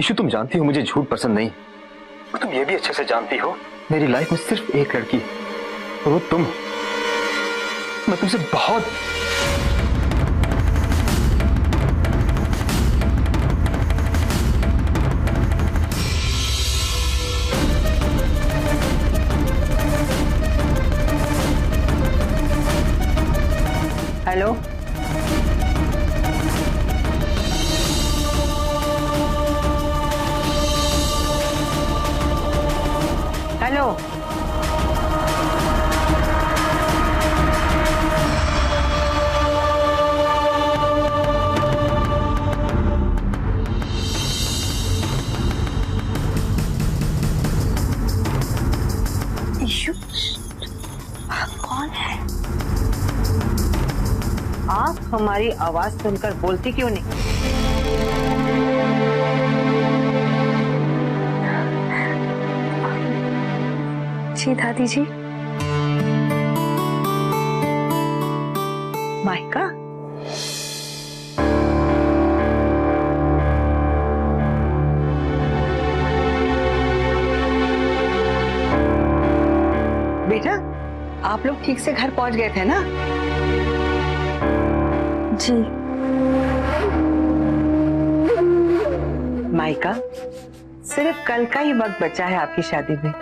Issue, तुम जानती हो मुझे झूठ पसंद नहीं, और तुम ये भी अच्छे से जानती हो मेरी लाइफ में सिर्फ एक लड़की और वो तुम। मैं तुमसे बहुत हेलो, हेलो, ईशु, कौन है? आप हमारी आवाज सुनकर बोलती क्यों नहीं? जी दादी जी। माइका, बेटा, आप लोग ठीक से घर पहुंच गए थे ना? जी। माइका, सिर्फ कल का ही वक्त बचा है आपकी शादी में,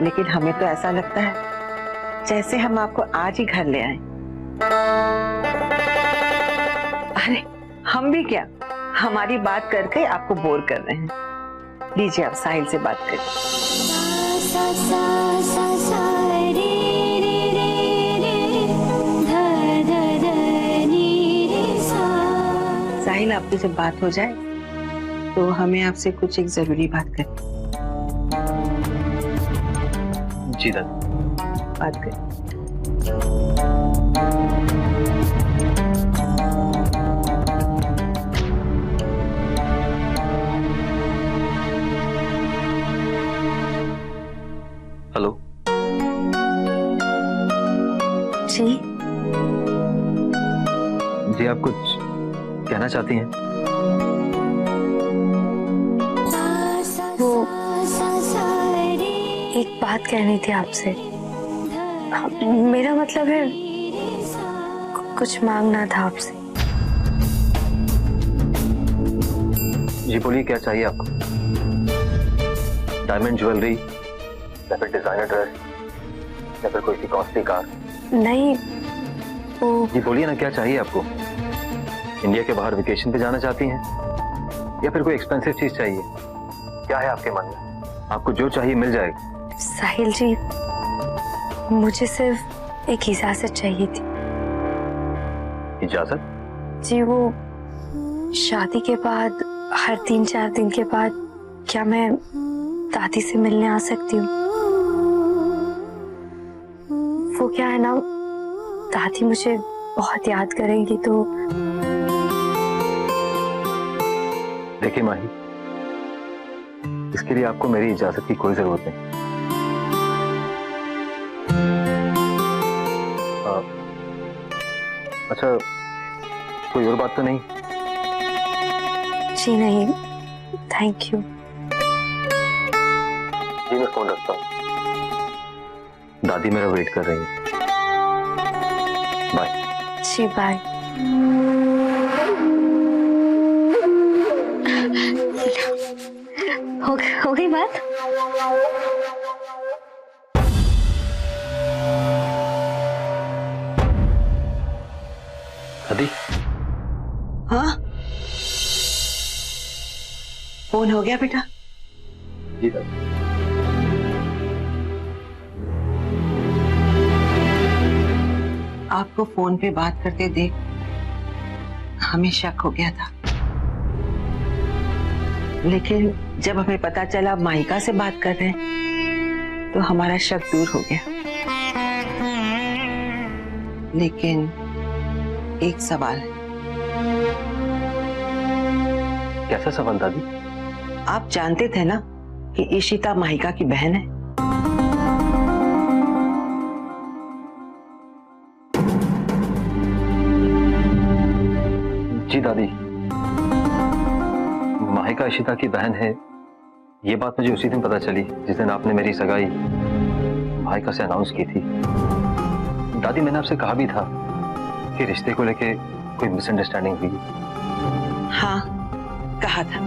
लेकिन हमें तो ऐसा लगता है जैसे हम आपको आज ही घर ले आए। अरे हम भी क्या, हमारी बात करके आपको बोर कर रहे हैं। लीजिए, आप साहिल से बात करिए। साहिल, आपकी जब बात हो जाए तो हमें आपसे कुछ एक जरूरी बात करनी। जी दादी। बात कर। हेलो जी। जी, आप कुछ कहना चाहती हैं? वो एक बात कहनी थी आपसे। मेरा मतलब है कुछ मांगना था आपसे। जी बोलिए, क्या चाहिए आपको? डायमंड ज्वेलरी या फिर डिजाइनर ड्रेस या फिर कोई सी कॉस्टली कार? नहीं, वो जी बोलिए ना, क्या चाहिए आपको? इंडिया के बाहर वेकेशन पे जाना चाहती हैं या फिर कोई एक्सपेंसिव चीज चाहिए? क्या है आपके मन में? आपको जो चाहिए मिल जाएगा। साहिल जी, मुझे सिर्फ एक इजाजत चाहिए थी। इजाजत? जी, वो शादी के बाद हर 3-4 दिन के बाद क्या मैं दादी से मिलने आ सकती हूँ? वो क्या है ना, दादी मुझे बहुत याद करेंगी। तो देखिए माही, इसके लिए आपको मेरी इजाजत की कोई जरूरत नहीं। अच्छा, कोई और बात तो नहीं? जी नहीं, थैंक यू। जी मैं फोन रखता हूँ, दादी मेरा वेट कर रही है। बाय। जी बाय। हो गई बात? दादी। हाँ, फोन हो गया बेटा? जी दादी। आपको फोन पे बात करते देख हमें शक हो गया था, लेकिन जब हमें पता चला माइका से बात कर रहे हैं तो हमारा शक दूर हो गया। लेकिन एक सवाल है। कैसा सवाल दादी? आप जानते थे ना कि इशिता माइका की बहन है? जी दादी, माहिका इशिता की बहन है, ये बात मुझे उसी दिन पता चली जिस दिन आपने मेरी सगाई माहिका से अनाउंस की थी। दादी, मैंने आपसे कहा भी था कि रिश्ते को लेके कोई मिसअंडरस्टैंडिंग हुई। हाँ, कहा था।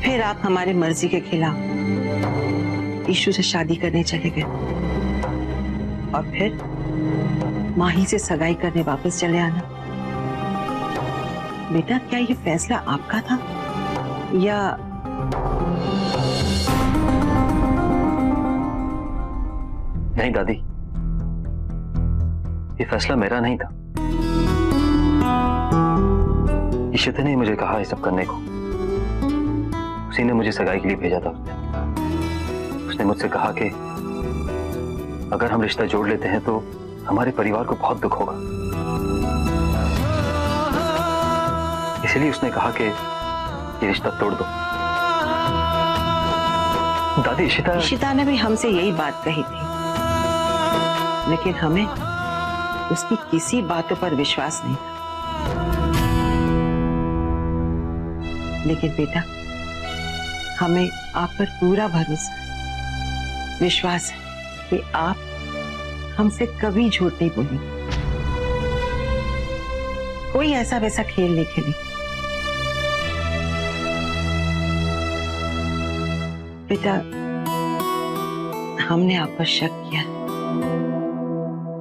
फिर आप हमारे मर्जी के खिलाफ ईशु से शादी करने चले गए और फिर माही से सगाई करने वापस चले आना। बेटा, क्या ये फैसला आपका था या नहीं दादी, ये फैसला मेरा नहीं था। इशिता ने मुझे कहा ये सब करने को। उसी ने मुझे सगाई के लिए भेजा था। उसने मुझसे कहा कि अगर हम रिश्ता जोड़ लेते हैं तो हमारे परिवार को बहुत दुख होगा, इसलिए उसने कहा कि ये रिश्ता तोड़ दो। दादी, इशिता ने भी हमसे यही बात कही थी, लेकिन हमें उसकी किसी बातों पर विश्वास नहीं था। लेकिन बेटा, हमें आप पर पूरा भरोसा है, विश्वास है कि आप हमसे कभी झूठ नहीं बोलेंगे, कोई ऐसा वैसा खेल नहीं खेलेंगे। बेटा, हमने आप पर शक किया,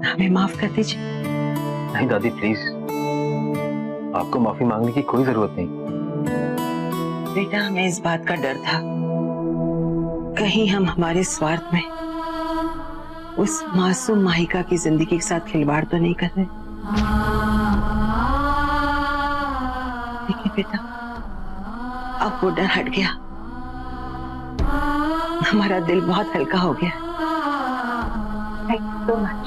हमें माफ कर दीजिए। नहीं दादी, प्लीज, आपको माफी मांगने की कोई जरूरत नहीं। बेटा, हमें इस बात का डर था कहीं हम हमारे स्वार्थ में उस मासूम माहिका की जिंदगी के साथ खिलवाड़ तो नहीं कर रहे। लेकिन बेटा, अब वो डर हट गया, हमारा दिल बहुत हल्का हो गया। Thank you so much.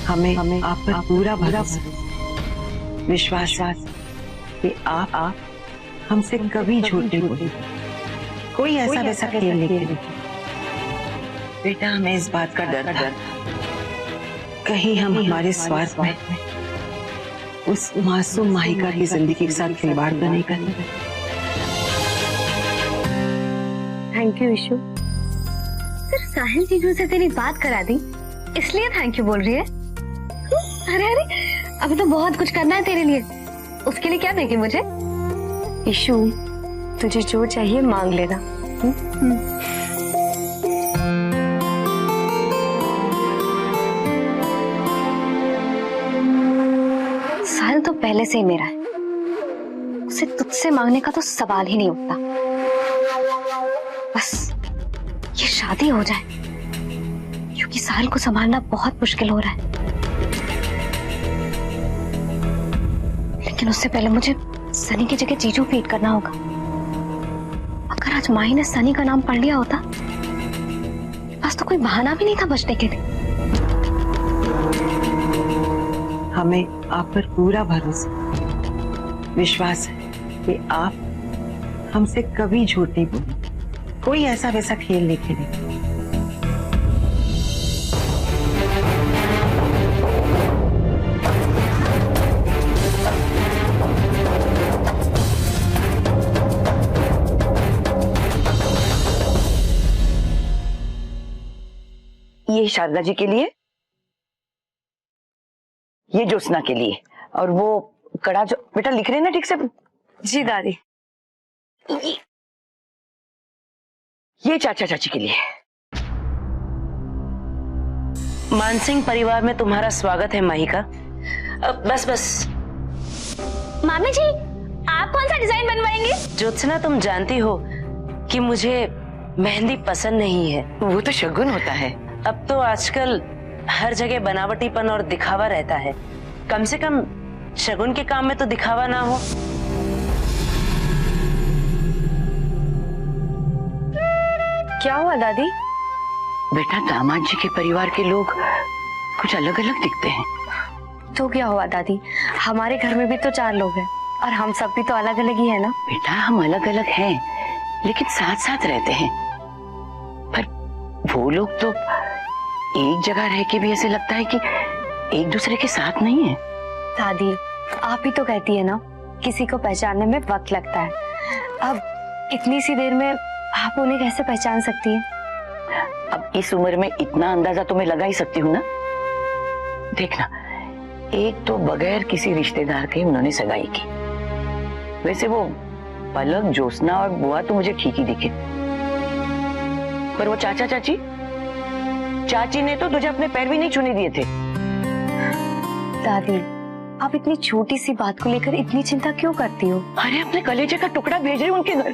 हमें आप पर पूरा भरोसा, विश्वास कि आप हमसे कभी झूठ नहीं बोलेंगे, कोई ऐसा वैसा खेल नहीं खेलेंगे। बेटा, हमें इस बात का डर था कहीं हम हमारे स्वार्थ में उस मासूम माहिका की जिंदगी के साथ खिलवाड़ तो नहीं करते। Thank you Ishu. सिर्फ साहिल जीजू से तेरी बात करा दी इसलिए थैंक यू बोल रही है? अरे अरे, अभी तो बहुत कुछ करना है तेरे लिए। उसके लिए क्या देगी मुझे? ईशु, तुझे जो चाहिए मांग लेना। साहिल तो पहले से ही मेरा है, उसे तुझसे मांगने का तो सवाल ही नहीं उठता। बस ये शादी हो जाए, क्योंकि साहिल को संभालना बहुत मुश्किल हो रहा है। लेकिन उससे पहले मुझे सनी की जगह जीजू फीड करना होगा। अगर आज माही ने सनी का नाम पढ़ लिया होता, बस तो कोई बहाना भी नहीं था बचने के लिए। हमें आप पर पूरा भरोसा, विश्वास है कि आप हमसे कभी झूठ नहीं बोलेंगे, कोई ऐसा वैसा खेल नहीं खेलेंगे। ये शारदा जी के लिए, ये ज्योत्सना के लिए, और वो कड़ा जो बेटा लिख रहे हैं ना ठीक से? जी दादी। ये चाचा चाची के लिए। मानसिंह परिवार में तुम्हारा स्वागत है माहिका। बस बस। मामी जी, आप कौन सा डिजाइन बनवाएंगे? ज्योत्सना, तुम जानती हो कि मुझे मेहंदी पसंद नहीं है। वो तो शगुन होता है। अब तो आजकल हर जगह बनावटीपन और दिखावा रहता है, कम से कम शगुन के काम में तो दिखावा ना हो। क्या हुआ दादी? बेटा, दामाद जी के परिवार के लोग कुछ अलग अलग दिखते हैं। तो क्या हुआ दादी, हमारे घर में भी तो 4 लोग हैं और हम सब भी तो अलग अलग ही है ना। बेटा हम अलग अलग हैं लेकिन साथ साथ रहते हैं, पर वो लोग तो एक जगह रह के भी ऐसे लगता है कि एक दूसरे के साथ नहीं है। दादी आप ही तो कहती है ना, किसी को पहचानने में वक्त लगता है। अब इतनी सी देर में आप उन्हें कैसे पहचान सकती है? अब इस उम्र में इतना अंदाजा तो मैं लगा ही सकती हूँ ना। देखना, एक तो बगैर किसी रिश्तेदार के उन्होंने सगाई की। वैसे वो पलक, ज्योत्सना और बुआ तो मुझे ठीक ही दिखे, पर वो चाचा चाची ने तो तुझे अपने पैर भी नहीं छूने दिए थे। दादी आप इतनी छोटी सी बात को लेकर इतनी चिंता क्यों करती हो? अरे अपने कलेजे का टुकड़ा भेज रहे उनके घर,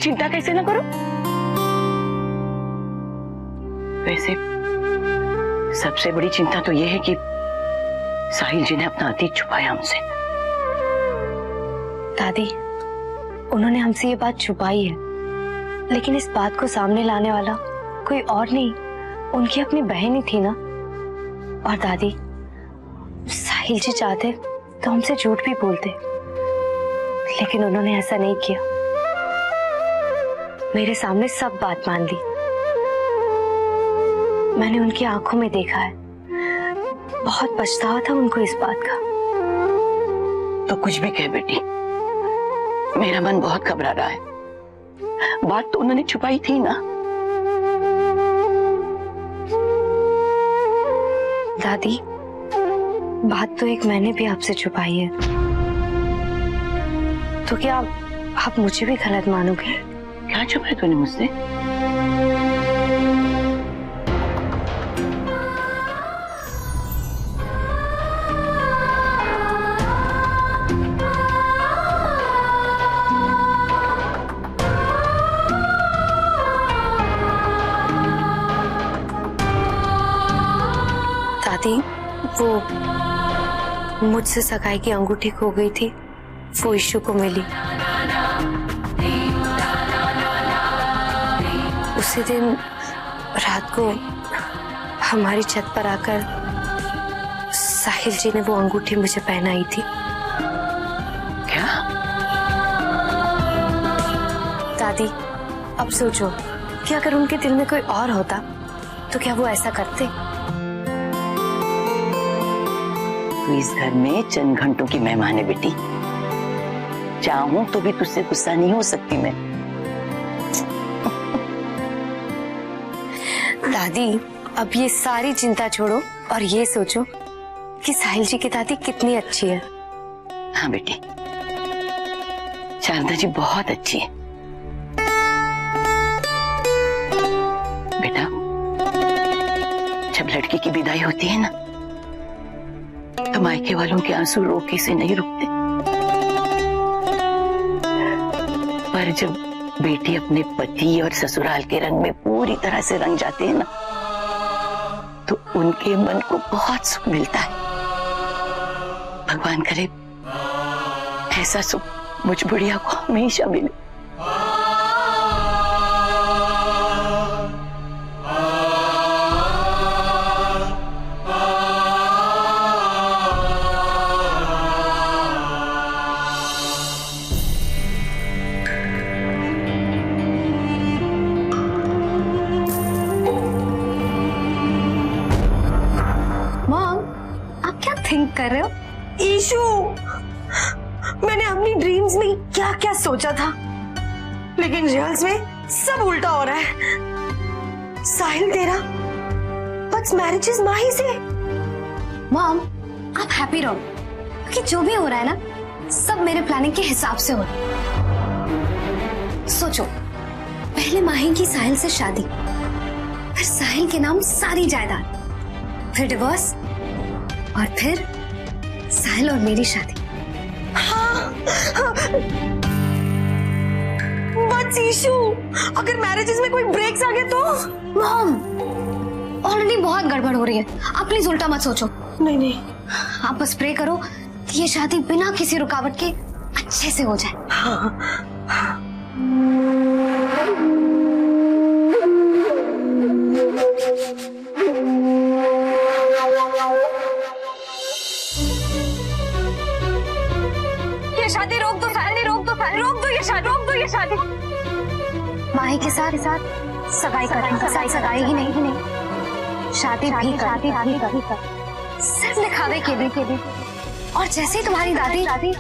चिंता कैसे ना करो। वैसे सबसे बड़ी चिंता तो यह है कि साहिल जी ने अपना अतीत छुपाया हमसे। दादी उन्होंने हमसे ये बात छुपाई है, लेकिन इस बात को सामने लाने वाला कोई और नहीं, उनकी अपनी बहन ही थी ना। और दादी साहिल जी चाहते तो हमसे झूठ भी बोलते, लेकिन उन्होंने ऐसा नहीं किया। मेरे सामने सब बात मान ली। मैंने उनकी आंखों में देखा है, बहुत पछतावा था उनको इस बात का। तो कुछ भी कह बेटी, मेरा मन बहुत घबरा रहा है। बात तो उन्होंने छुपाई थी ना। दादी बात तो एक मैंने भी आपसे छुपाई है, तो क्या आप मुझे भी गलत मानोगे? क्या छुपाया तूने मुझसे? दादी वो मुझसे सगाई की अंगूठी खो गई थी, वो इशू को मिली। उसी दिन रात को हमारी छत पर आकर साहिल जी ने वो अंगूठी मुझे पहनाई थी। क्या? दादी अब सोचो कि अगर उनके दिल में कोई और होता तो क्या वो ऐसा करते? तू इस घर में चंद घंटों की मेहमान है बेटी, चाहूं तो भी तुझसे गुस्सा नहीं हो सकती मैं। दादी अब ये सारी चिंता छोड़ो और ये सोचो कि साहिल जी की दादी कितनी अच्छी है। हाँ बेटी, शारदा जी बहुत अच्छी है। बेटा जब लड़की की विदाई होती है ना, तो मायके वालों के आंसू रोके से नहीं रुकते, पर जब बेटी अपने पति और ससुराल के रंग में पूरी तरह से रंग जाते हैं ना, तो उनके मन को बहुत सुख मिलता है। भगवान करे ऐसा सुख मुझ बुढ़िया को हमेशा मिले। थिंक कर रहे हो? ईशु, मैंने अपनी ड्रीम्स में क्या क्या सोचा था, लेकिन रियल्स में सब उल्टा हो रहा है। साहिल तेरा बट मैरिज इज माही से। मॉम आप हैप्पी रहो, क्योंकि जो भी हो रहा है ना सब मेरे प्लानिंग के हिसाब से हो रहा है। सोचो, पहले माही की साहिल से शादी, फिर साहिल के नाम सारी जायदाद, फिर डिवोर्स, और फिर साहिल और मेरी शादी। बट ईशु, अगर मैरिजेस में कोई ब्रेक्स आ गए तो? मॉम ऑलरेडी बहुत गड़बड़ हो रही है, आप प्लीज उल्टा मत सोचो। नहीं नहीं, आप बस प्रे करो कि ये शादी बिना किसी रुकावट के अच्छे से हो जाए। हाँ। शादी रोक दो, साहिल रोक दो, रोक दो ये शादी, रोक दो ये शादी। माही के साथ सगाई करेंगे, सगाई ही नहीं, शादी भी कर, सिर्फ दिखावे के लिए। और जैसे ही तुम्हारी दादी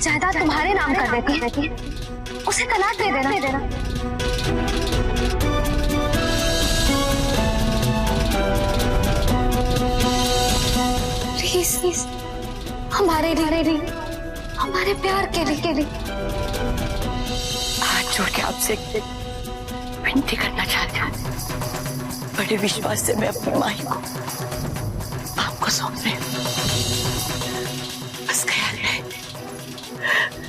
जायदाद तुम्हारे नाम कर देती है, उसे तलाक दे देना। प्लीज हमारे लिए, हमारे प्यार के लिए हाथ जोड़ के आपसे विनती करना चाहती हूँ। बड़े विश्वास से मैं अपनी माही को आपको सौंप रही हूँ। बस ख्याल रहे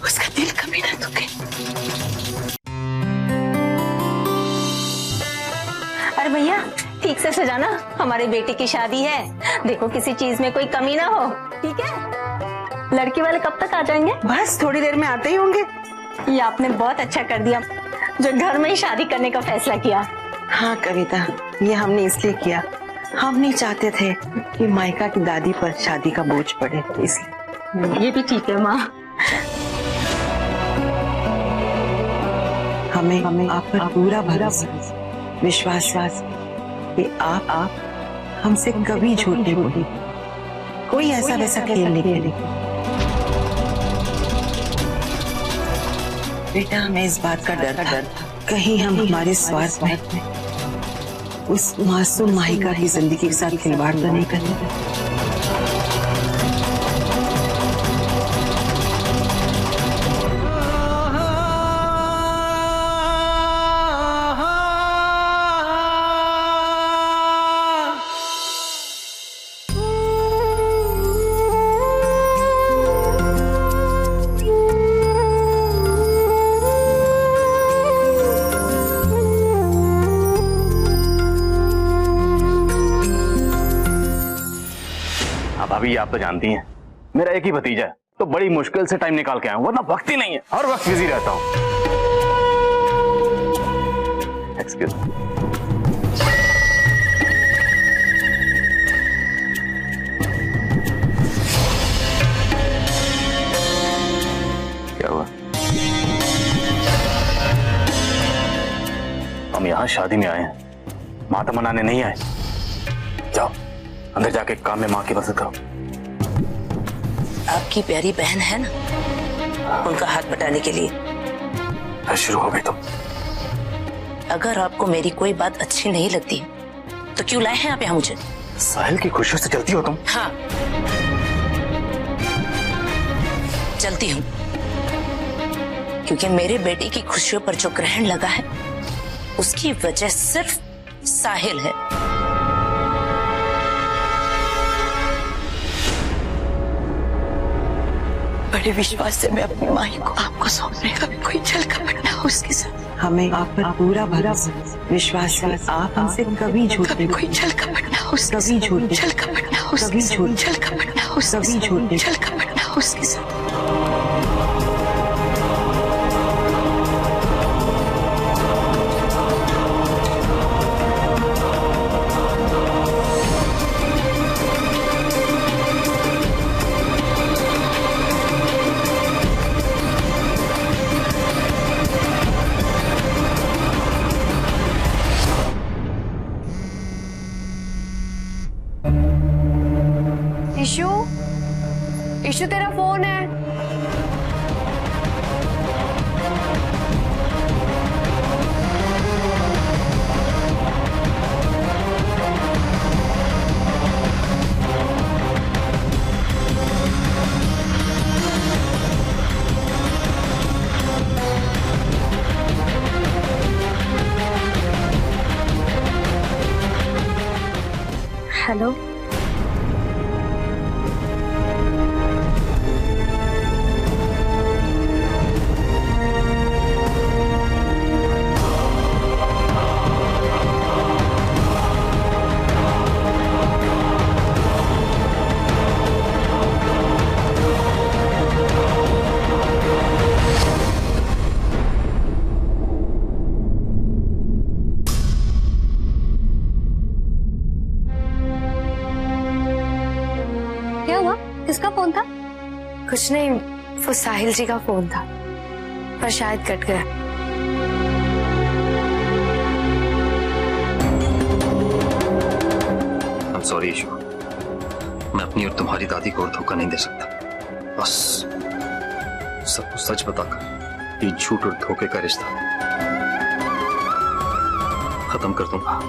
उसका दिल कभी ना दुखे। अरे भैया ठीक से सजाना, हमारे बेटे की शादी है। देखो किसी चीज में कोई कमी ना हो, ठीक है? लड़की वाले कब तक आ जाएंगे? बस थोड़ी देर में आते ही होंगे। ये आपने बहुत अच्छा कर दिया जो घर में ही शादी करने का फैसला किया। हाँ कविता, ये हमने इसलिए किया, हम नहीं चाहते थे कि माइका की दादी पर शादी का बोझ पड़े, इसलिए। ये भी ठीक है माँ। हमें आप पर पूरा भरोसा, विश्वास कि आप हमसे कभी झूठ नहीं बोली, कोई ऐसा वैसा खेल नहीं खेले। बेटा हमें इस बात का डर था कहीं हम हमारे स्वार्थ में उस मासूम माहिका की जिंदगी के साथ खिलवाड़ तो नहीं करने। भाभी आप तो जानती हैं मेरा एक ही भतीजा है, तो बड़ी मुश्किल से टाइम निकाल के आया हूं, वरना वक्त ही नहीं है, हर वक्त बिजी रहता हूं। Excuse me. क्या हुआ? हम यहां शादी में आए हैं, माता मनाने नहीं आए। जाओ अंदर जाके काम में माँ की मदद करो। आपकी प्यारी बहन है ना, उनका हाथ बटाने के लिए शुरू हो गई तो। अगर आपको मेरी कोई बात अच्छी नहीं लगती तो क्यों लाए हैं आप यहाँ मुझे? साहिल की खुशियों से चलती हो तुम? हाँ चलती हूँ, क्योंकि मेरे बेटे की खुशियों पर जो ग्रहण लगा है उसकी वजह सिर्फ साहिल है। बड़े विश्वास से मैं अपनी माही को आपको सौंप रही हूँ। कभी कोई चल कपट ना हो उसके साथ। हमें आप पर पूरा भरोसा, विश्वास कि आप हमसे कभी झूठ नहीं कोई चल कपट ना हो उसके कभी झूठ नहीं, चल कपट ना हो कभी झूठ चल कपट ना हो कभी झूठ नहीं, चल कपट ना हो उसके साथ। इशू तेरा फोन है। हेलो क्या हुआ? किसका फोन था? कुछ नहीं, वो साहिल जी का फोन था, पर शायद कट गया। I'm sorry ईशु, मैं अपनी और तुम्हारी दादी को और धोखा नहीं दे सकता। बस सब कुछ सच बताकर ये झूठ और धोखे का रिश्ता खत्म कर दूंगा।